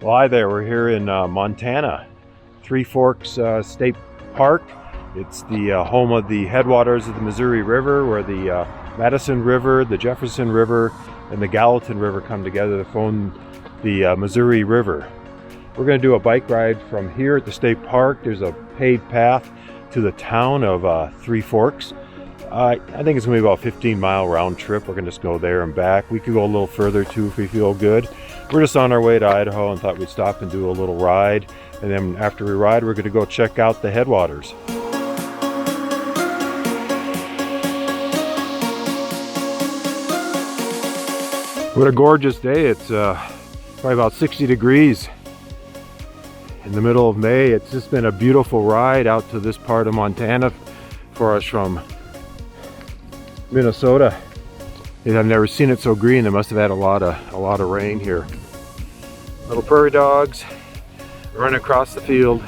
Well, hi there. We're here in Montana, Three Forks State Park. It's the home of the headwaters of the Missouri River, where the Madison River, the Jefferson River, and the Gallatin River come together to form the Missouri River. We're going to do a bike ride from here at the state park. There's a paved path to the town of Three Forks. I think it's going to be about a 15-mile round trip. We're going to just go there and back. We could go a little further too if we feel good. We're just on our way to Idaho and thought we'd stop and do a little ride. And then after we ride, we're going to go check out the headwaters. What a gorgeous day. It's probably about 60 degrees in the middle of May. It's just been a beautiful ride out to this part of Montana for us from Minnesota. I've never seen it so green. They must have had a lot of rain here. Little prairie dogs running across the field.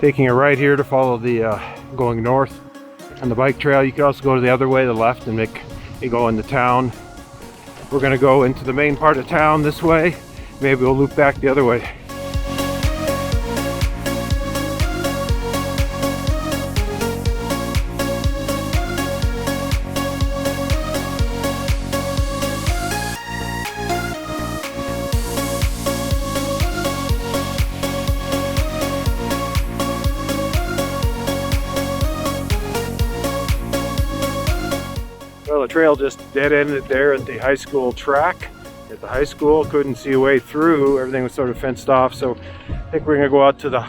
Taking a right here to follow the going north on the bike trail. You can also go to the other way, the left, and you go into town. We're going to go into the main part of town this way. Maybe we'll loop back the other way. Well, the trail just dead-ended there at the high school track. At the high school, couldn't see a way through. Everything was sort of fenced off, so I think we're gonna go out to the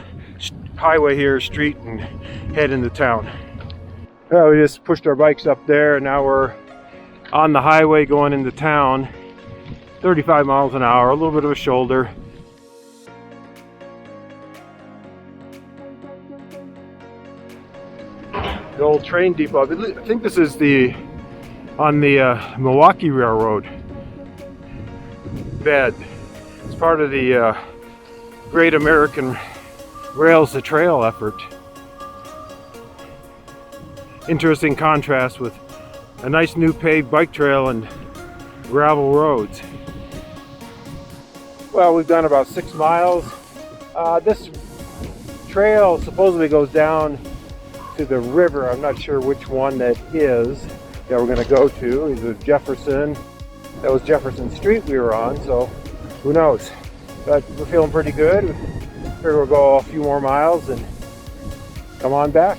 highway here, street, and head into town. Well, we just pushed our bikes up there, and now we're on the highway going into town. 35 miles an hour, a little bit of a shoulder. The old train depot. I think this is on the Milwaukee Railroad bed. It's part of the Great American Rails to Trail effort. Interesting contrast with a nice new paved bike trail and gravel roads. Well, we've done about 6 miles. This trail supposedly goes down to the river. I'm not sure which one that is that we're going to go to. Either Jefferson. That was Jefferson Street we were on, so who knows. But we're feeling pretty good. Figure we'll go a few more miles and come on back.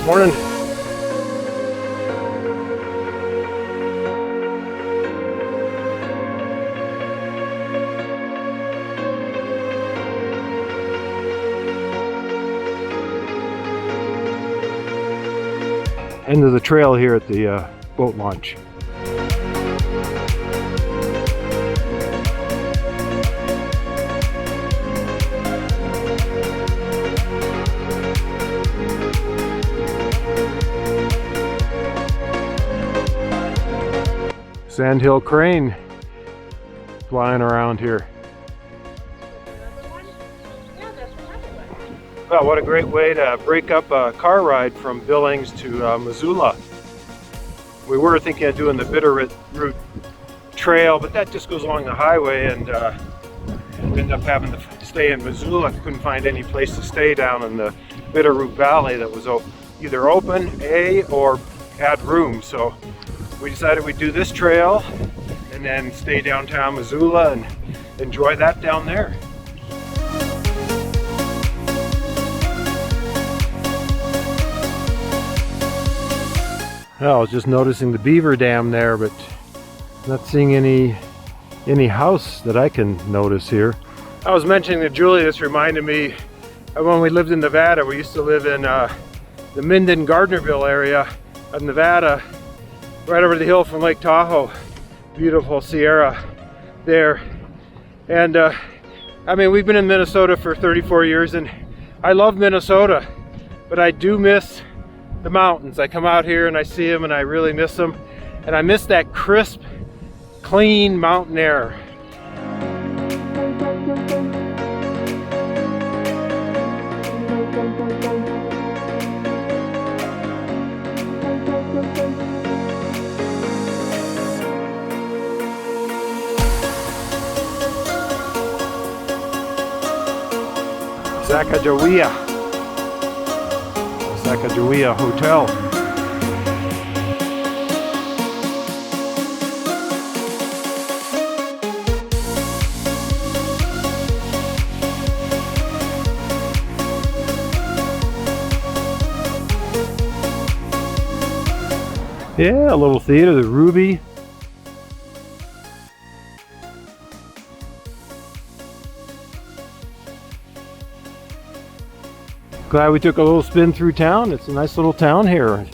Morning. End of the trail here at the boat launch. Sandhill crane flying around here. Well, what a great way to break up a car ride from Billings to Missoula. We were thinking of doing the Bitterroot trail, but that just goes along the highway, and we ended up having to stay in Missoula. Couldn't find any place to stay down in the Bitterroot Valley that was either open, or had room. So we decided we'd do this trail and then stay downtown Missoula and enjoy that down there. Well, I was just noticing the beaver dam there, but not seeing any house that I can notice here. I was mentioning to Julie, this reminded me of when we lived in Nevada. We used to live in the Minden-Gardnerville area of Nevada, right over the hill from Lake Tahoe. Beautiful Sierra there. And I mean, we've been in Minnesota for 34 years, and I love Minnesota, but I do miss the mountains. I come out here and I see them and I really miss them, and I miss that crisp, clean mountain air. Sacagawea Hotel. Yeah, a little theater, the Ruby. Glad we took a little spin through town. It's a nice little town here.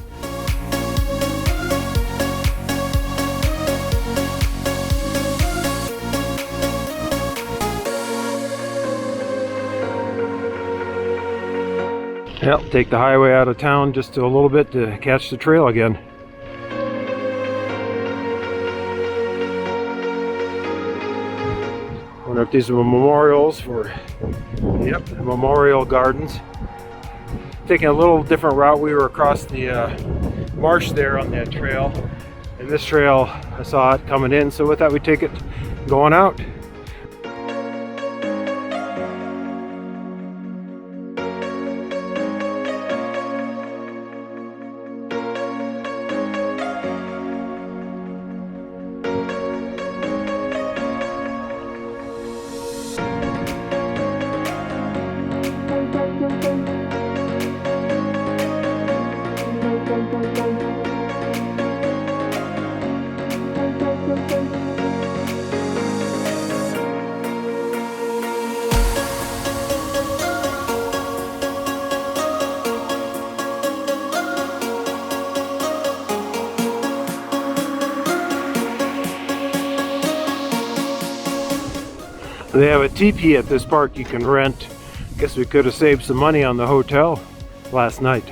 Yep, take the highway out of town just a little bit to catch the trail again. Wonder if these are memorials for, yep, the memorial gardens. Taking a little different route. We were across the marsh there on that trail, and this trail I saw it coming in, so we thought we'd take it going out. They have a teepee at this park you can rent. Guess we could have saved some money on the hotel last night.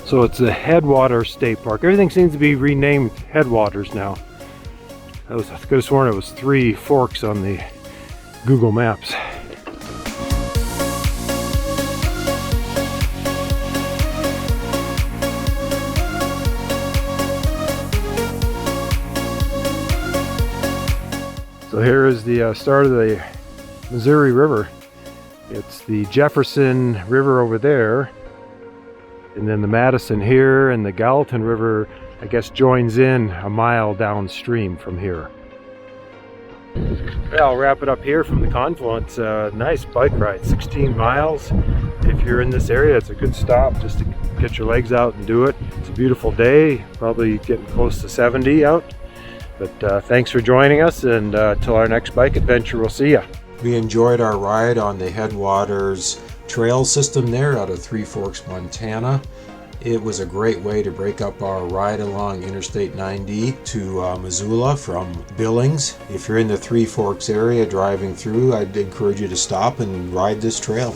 So it's the Headwaters State Park. Everything seems to be renamed Headwaters now. I could have sworn it was Three Forks on the Google Maps. So here is the start of the Missouri River. It's the Jefferson River over there, and then the Madison here, and the Gallatin River, I guess, joins in a mile downstream from here. Well, I'll wrap it up here from the confluence. Nice bike ride, 16 miles. If you're in this area, it's a good stop just to get your legs out and do it. It's a beautiful day, probably getting close to 70 out. But thanks for joining us, and till our next bike adventure, we'll see ya. We enjoyed our ride on the Headwaters Trail System there out of Three Forks, Montana. It was a great way to break up our ride along Interstate 90 to Missoula from Billings. If you're in the Three Forks area driving through, I'd encourage you to stop and ride this trail.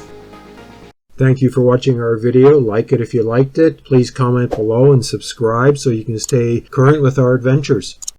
Thank you for watching our video. Like it if you liked it. Please comment below and subscribe so you can stay current with our adventures.